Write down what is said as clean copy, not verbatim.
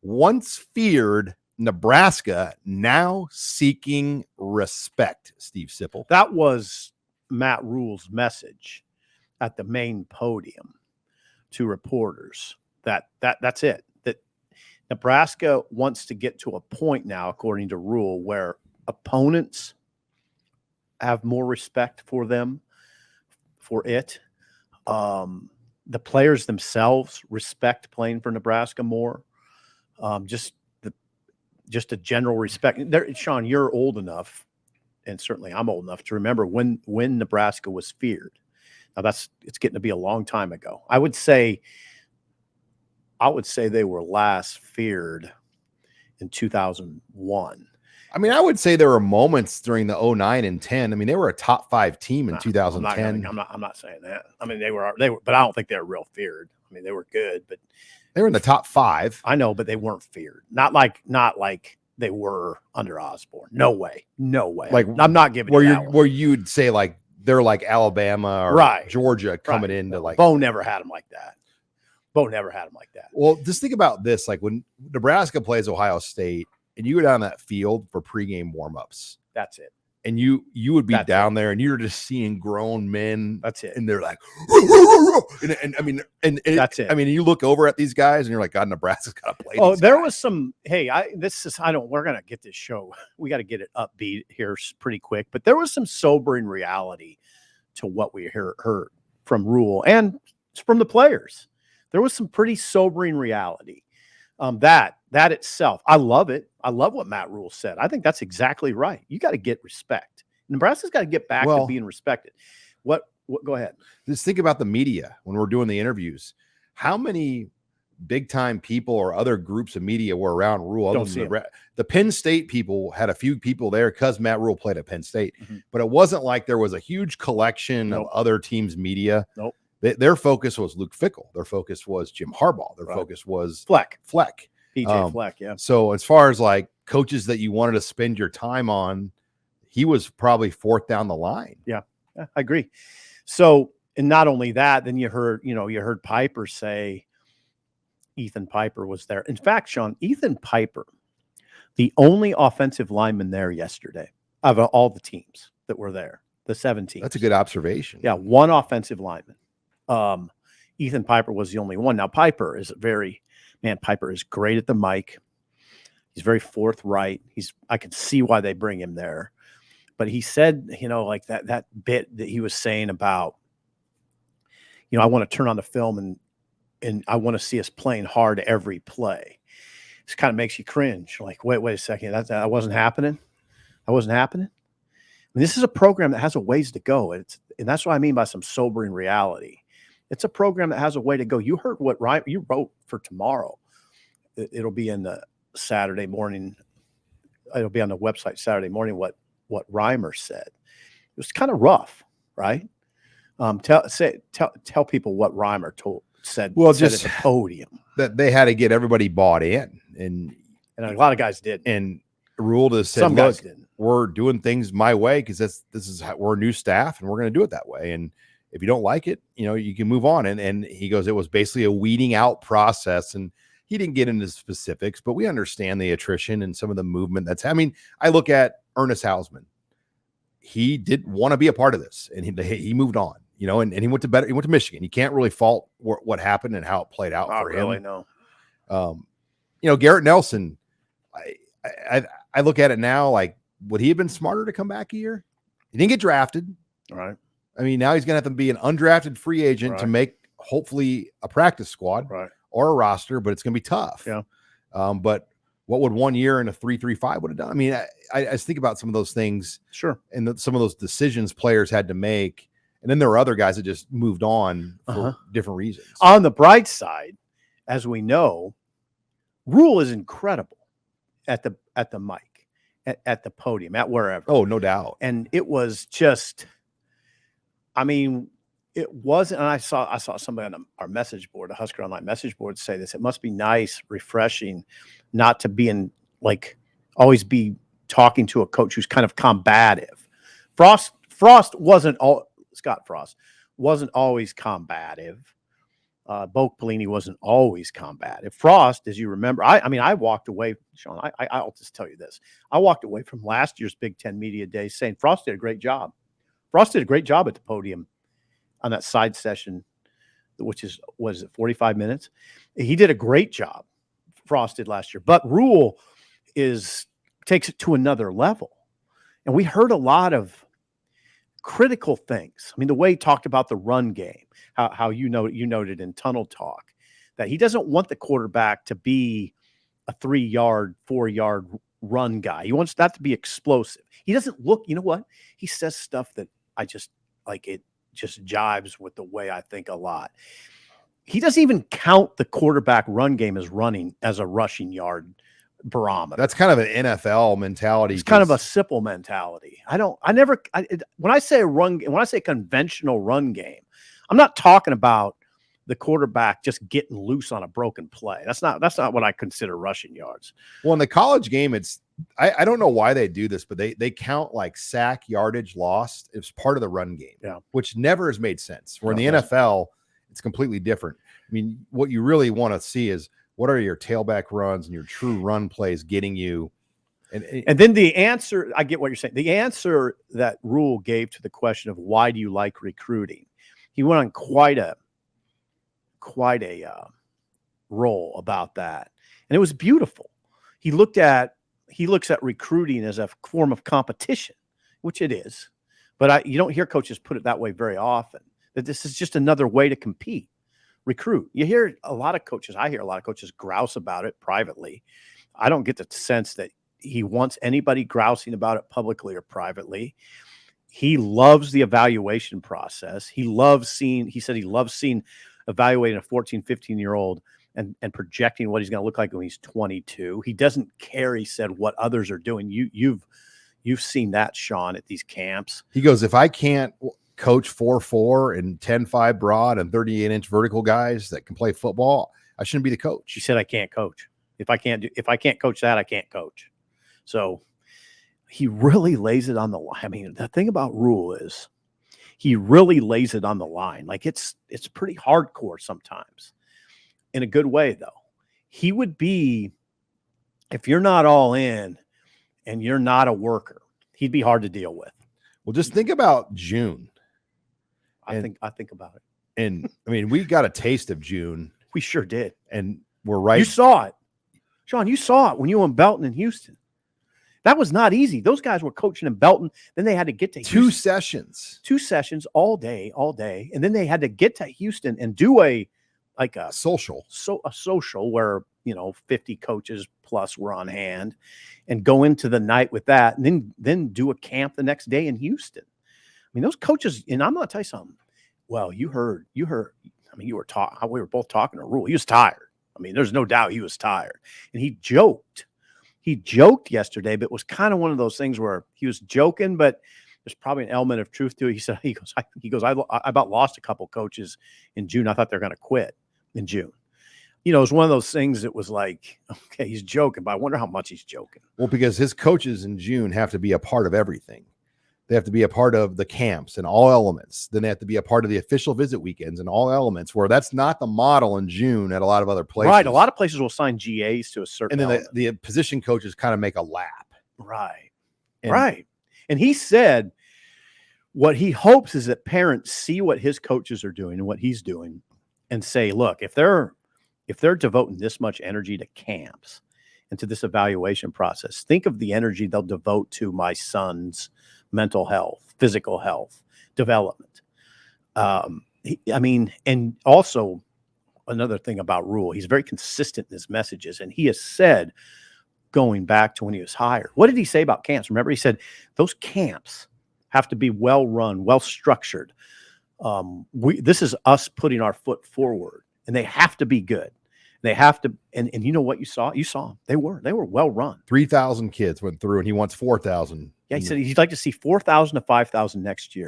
Once feared, Nebraska now seeking respect. Steve Sipple. That was Matt Rhule's message at the main podium to reporters. That's it. That Nebraska wants to get to a point now, according to Rhule, where opponents have more respect for them, for it. The players themselves respect playing for Nebraska more. Just a general respect. There, Sean, you're old enough, and certainly I'm old enough to remember when Nebraska was feared. Now it's getting to be a long time ago. I would say they were last feared in 2001. I mean, I would say there were moments during the 09 and 10. I mean, they were a top 5 team in 2010. I'm not saying that. I mean, they were, but I don't think they were real feared. I mean, they were good, but they were in the top 5. I know, but they weren't feared. Not like they were under Osborne. No way. Like, I'm not giving where you'd say like they're like Alabama or Georgia coming into like Bo never had them like that. Well, just think about this: like when Nebraska plays Ohio State, and you go down that field for pregame warmups. That's it. And you would be down there, and you're just seeing grown men. That's it. And they're like, and I mean, and that's it. I mean, you look over at these guys, and you're like, God, Nebraska's got to play. Oh, there was some. Hey, we're gonna get this show. We got to get it upbeat here pretty quick. But there was some sobering reality to what we heard from Rhule and from the players. There was some pretty sobering reality. That itself, I love it. I love what Matt Rhule said. I think that's exactly right. You got to get respect. Nebraska's got to get back to being respected. What? Go ahead. Just think about the media when we're doing the interviews. How many big time people or other groups of media were around Rhule? Don't see the Penn State people had a few people there because Matt Rhule played at Penn State, but it wasn't like there was a huge collection of other teams' media. Nope. Their focus was Luke Fickell. Their focus was Jim Harbaugh. Their focus was Fleck. PJ Fleck, yeah. So as far as like coaches that you wanted to spend your time on, he was probably 4th down the line. Yeah, I agree. So, and not only that, then you heard Piper say Ethan Piper was there. In fact, Sean, Ethan Piper, the only offensive lineman there yesterday of all the teams that were there, the 7 teams. That's a good observation. Yeah, one offensive lineman. Ethan Piper was the only one. Now, Piper is Piper is great at the mic. He's very forthright. I can see why they bring him there. But he said, like that bit that he was saying about, I want to turn on the film and I want to see us playing hard every play. This kind of makes you cringe. Like, wait a second. That wasn't happening. That wasn't happening. I mean, this is a program that has a ways to go. And that's what I mean by some sobering reality. It's a program that has a way to go. You heard what you wrote for tomorrow. It'll be in the Saturday morning. It'll be on the website Saturday morning. What Reimer said. It was kind of rough, right? Tell people what Reimer said. Well, said just at the podium that they had to get everybody bought in, and a lot of guys did. And Rhule just said, some guys didn't. We're doing things my way because this is how we're a new staff, and we're going to do it that way. And if you don't like it, you can move on. And he goes, it was basically a weeding out process. And he didn't get into specifics, but we understand the attrition and some of the movement I look at Ernest Hausman. He didn't want to be a part of this, and he moved on, and he went to Michigan. You can't really fault what happened and how it played out for him. Really, no. Garrett Nelson, I look at it now, like, would he have been smarter to come back a year? He didn't get drafted. All right. I mean, now he's going to have to be an undrafted free agent to make hopefully a practice squad or a roster, but it's going to be tough. Yeah. But what would 1 year in a 3-3-5 would have done? I mean, I just think about some of those things. Sure. And some of those decisions players had to make. And then there were other guys that just moved on for different reasons. On the bright side, as we know, Rhule is incredible at the mic, at the podium, at wherever. Oh, no doubt. And it was just, I mean, it wasn't, and I saw somebody on our message board, a HuskerOnline message board, say this. It must be nice, refreshing, not to be always be talking to a coach who's kind of combative. Scott Frost wasn't always combative. Bo Pelini wasn't always combative. Frost, as you remember, I walked away, Sean. I'll just tell you this: I walked away from last year's Big Ten Media Day saying Frost did a great job. Frost did a great job at the podium on that side session, which was it 45 minutes. He did a great job. Frost did last year, but Rhule takes it to another level, and we heard a lot of critical things. I mean, the way he talked about the run game, how you noted in Tunnel Talk that he doesn't want the quarterback to be a 3-yard, 4-yard run guy. He wants that to be explosive. He doesn't look, you know what? He says stuff that I just like, it just jives with the way I think a lot. He doesn't even count the quarterback run game as running as a rushing yard barometer. That's kind of an NFL mentality. It's kind of a simple mentality. When I say conventional run game, I'm not talking about the quarterback just getting loose on a broken play. That's not what I consider rushing yards. Well, in the college game, I don't know why they do this, but they count like sack, yardage lost. It's part of the run game, which never has made sense. Where in the NFL, it's completely different. I mean, what you really want to see is what are your tailback runs and your true run plays getting you. And then the answer, I get what you're saying. The answer that Rhule gave to the question of why do you like recruiting, he went on quite a role about that, and it was beautiful. He looks at recruiting as a form of competition, which it is, but you don't hear coaches put it that way very often. That this is just another way to compete, recruit. I hear a lot of coaches grouse about it privately. I don't get the sense that he wants anybody grousing about it publicly or privately. He loves the evaluation process. He said he loves seeing evaluating a 14, 15-year-old and projecting what he's going to look like when he's 22. He doesn't care, he said, what others are doing. You've seen that, Sean, at these camps. He goes, if I can't coach 4'4" and 10'5" broad and 38-inch vertical guys that can play football, I shouldn't be the coach. He said, I can't coach. If I can't coach that, I can't coach. So he really lays it on the line. I mean, the thing about Rhule is he really lays it on the line. Like it's pretty hardcore sometimes in a good way, though. He would be, if you're not all in and you're not a worker, he'd be hard to deal with. Well, just think about June. I think about it. And I mean, we got a taste of June. We sure did. And we're right. You saw it. Sean, you saw it when you were in Belton and Houston. That was not easy. Those guys were coaching in Belton. Then they had to get to Houston. 2 sessions all day. And then they had to get to Houston and do a social. A social where, 50 coaches plus were on hand and go into the night with that and then do a camp the next day in Houston. I mean, those coaches, and I'm going to tell you something. Well, you heard, I mean, we were both talking to Rhule. He was tired. I mean, there's no doubt he was tired. And he joked yesterday, but it was kind of one of those things where he was joking, but there's probably an element of truth to it. He said, I about lost a couple coaches in June. I thought they're going to quit in June. It was one of those things that was like, okay, he's joking, but I wonder how much he's joking. Well, because his coaches in June have to be a part of everything. They have to be a part of the camps and all elements. Then they have to be a part of the official visit weekends and all elements, where that's not the model in June at a lot of other places. Right. A lot of places will sign GAs to a certain and then the position coaches kind of make a lap. Right. Right. And he said what he hopes is that parents see what his coaches are doing and what he's doing and say, look, if they're devoting this much energy to camps and to this evaluation process, think of the energy they'll devote to my son's mental health, physical health, development. And also another thing about Rhule, he's very consistent in his messages. And he has said, going back to when he was hired, what did he say about camps? Remember, he said those camps have to be well run, well structured. This is us putting our foot forward, and they have to be good. They have to, and you know what you saw? You saw them. They were well run. 3,000 kids went through, and he wants 4,000. Yeah, he said he'd like to see 4,000 to 5,000 next year.